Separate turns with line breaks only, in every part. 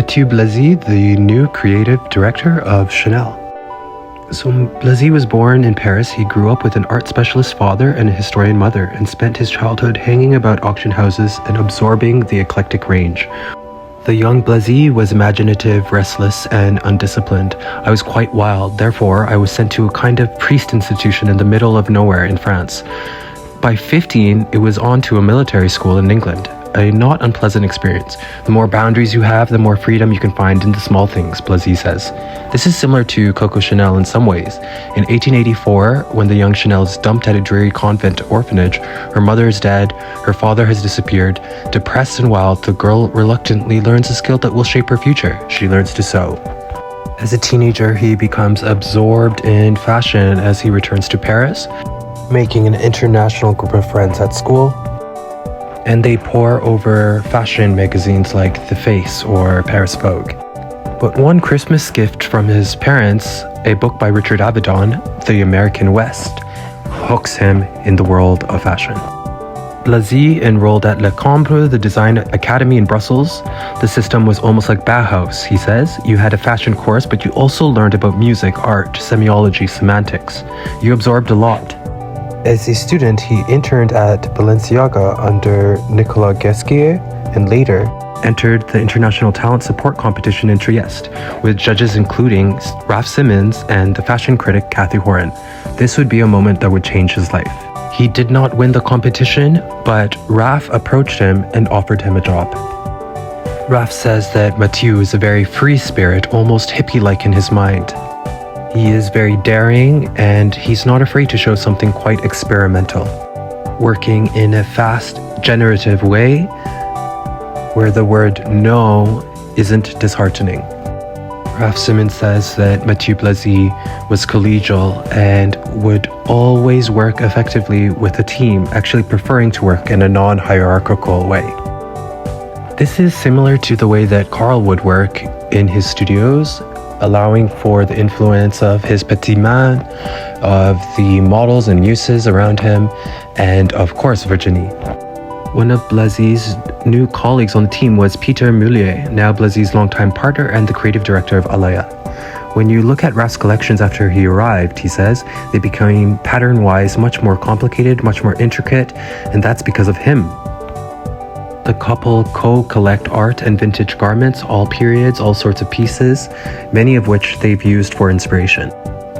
Matthieu Blazy, the new creative director of Chanel. So Blazy was born in Paris. He grew up with an art specialist father and a historian mother and spent his childhood hanging about auction houses and absorbing the eclectic range. The young Blazy was imaginative, restless, and undisciplined. I was quite wild, therefore I was sent to a kind of priest institution in the middle of nowhere in France. By 15, it was on to a military school in England. A not unpleasant experience. The more boundaries you have, the more freedom you can find in the small things, Blazy says. This is similar to Coco Chanel in some ways. In 1884, when the young Chanel is dumped at a dreary convent orphanage, her mother is dead, her father has disappeared. Depressed and wild, the girl reluctantly learns a skill that will shape her future. She learns to sew. As a teenager, he becomes absorbed in fashion as he returns to Paris, making an international group of friends at school. And they pore over fashion magazines like The Face or Paris Vogue. But one Christmas gift from his parents, a book by Richard Avedon, The American West, hooks him in the world of fashion. Blazy enrolled at Le Cambre, the design academy in Brussels. The system was almost like Bauhaus, he says. You had a fashion course, but you also learned about music, art, semiology, semantics. You absorbed a lot. As a student, he interned at Balenciaga under Nicolas Ghesquier and later entered the International Talent Support Competition in Trieste with judges including Raf Simons and the fashion critic Kathy Horan. This would be a moment that would change his life. He did not win the competition, but Raf approached him and offered him a job. Raf says that Matthieu is a very free spirit, almost hippie-like in his mind. He is very daring, and he's not afraid to show something quite experimental, working in a fast, generative way where the word no isn't disheartening. Raf Simons says that Matthieu Blazy was collegial and would always work effectively with a team, actually preferring to work in a non-hierarchical way. This is similar to the way that Carl would work in his studios, allowing for the influence of his petit main, of the models and muses around him, and of course Virginie. One of Blazy's new colleagues on the team was Peter Mullier, now Blazy's longtime partner and the creative director of Alaya. When you look at Raf's collections after he arrived, he says, they became pattern-wise much more complicated, much more intricate, and that's because of him. The couple co-collect art and vintage garments, all periods, all sorts of pieces, many of which they've used for inspiration.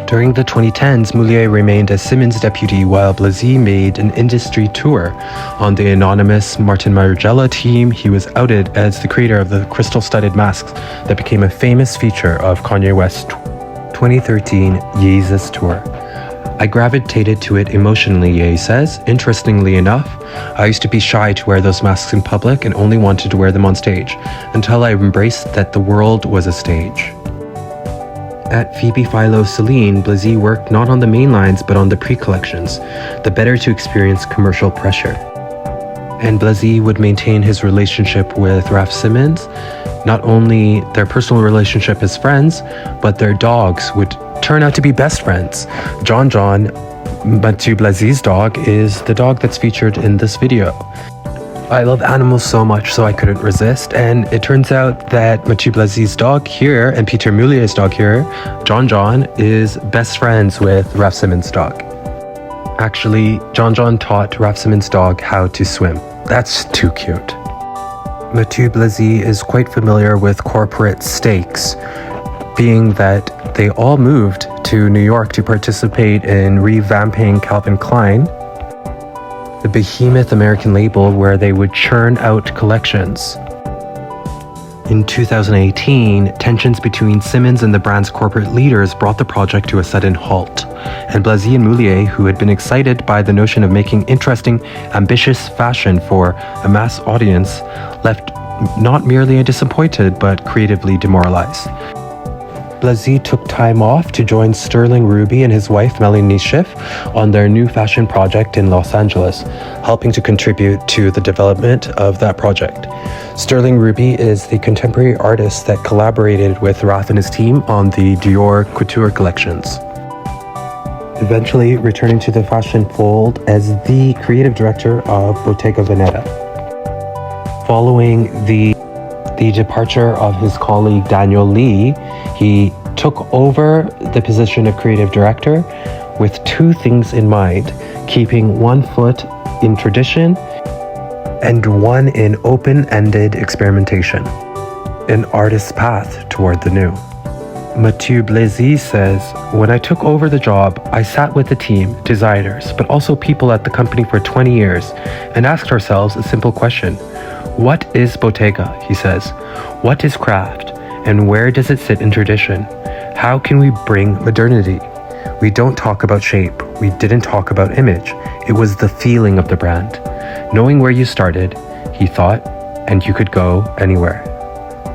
During the 2010s, Mullier remained as Simons' deputy while Blazy made an industry tour. On the anonymous Martin Margiela team, he was outed as the creator of the crystal-studded masks that became a famous feature of Kanye West's 2013 Yeezus tour. I gravitated to it emotionally, Ye says. Interestingly enough, I used to be shy to wear those masks in public and only wanted to wear them on stage, until I embraced that the world was a stage. At Phoebe Philo Celine, Blazy worked not on the main lines but on the pre-collections, the better to experience commercial pressure. And Blazy would maintain his relationship with Raf Simons, not only their personal relationship as friends, but their dogs would turn out to be best friends. John, Matthieu Blazy's dog, is the dog that's featured in this video. I love animals so much, so I couldn't resist, and it turns out that Matthieu Blazy's dog here and Peter Mullier's dog here, John, is best friends with Raf Simons' dog. Actually, John taught Raf Simons' dog how to swim. That's too cute. Matthieu Blazy is quite familiar with corporate stakes, being that they all moved to New York to participate in revamping Calvin Klein, the behemoth American label where they would churn out collections. In 2018, tensions between Simons and the brand's corporate leaders brought the project to a sudden halt, and Blazy and Mullier, who had been excited by the notion of making interesting, ambitious fashion for a mass audience, left not merely disappointed but creatively demoralized. Blazy took time off to join Sterling Ruby and his wife Melanie Schiff on their new fashion project in Los Angeles, helping to contribute to the development of that project. Sterling Ruby is the contemporary artist that collaborated with Raf and his team on the Dior couture collections, eventually returning to the fashion fold as the creative director of Bottega Veneta. Following the the departure of his colleague Daniel Lee, he took over the position of creative director with two things in mind: keeping one foot in tradition and one in open-ended experimentation, an artist's path toward the new. Matthieu Blazy says, "When I took over the job, I sat with the team, designers, but also people at the company for 20 years, and asked ourselves a simple question. What is Bottega?" He says. "What is craft? And where does it sit in tradition? How can we bring modernity? We don't talk about shape. We didn't talk about image. It was the feeling of the brand. Knowing where you started," he thought, "and you could go anywhere."